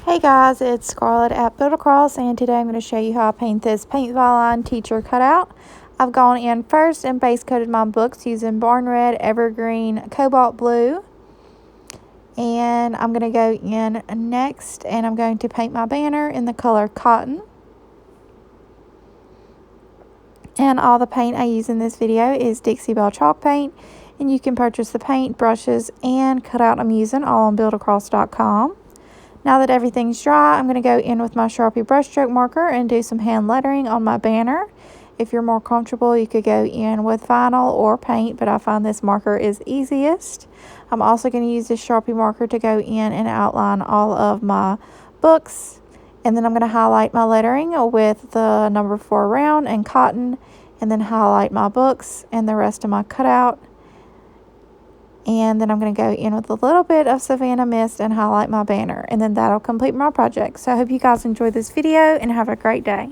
Hey guys, it's Scarlett at Build Across, and today I'm going to show you how I paint this Paint by Line teacher cutout. I've gone in first and base coated my books using Barn Red, Evergreen, Cobalt Blue. And I'm going to go in next and I'm going to paint my banner in the color Cotton. And all the paint I use in this video is Dixie Belle chalk paint. And you can purchase the paint, brushes, and cutout I'm using all on buildacross.com. Now that everything's dry, I'm going to go in with my Sharpie brushstroke marker and do some hand lettering on my banner. If you're more comfortable, you could go in with vinyl or paint, but I find this marker is easiest. I'm also going to use this Sharpie marker to go in and outline all of my books. And then I'm going to highlight my lettering with the number 4 round and cotton, and then highlight my books and the rest of my cutout. And then I'm going to go in with a little bit of Savannah Mist and highlight my banner. And then that'll complete my project. So I hope you guys enjoy this video and have a great day.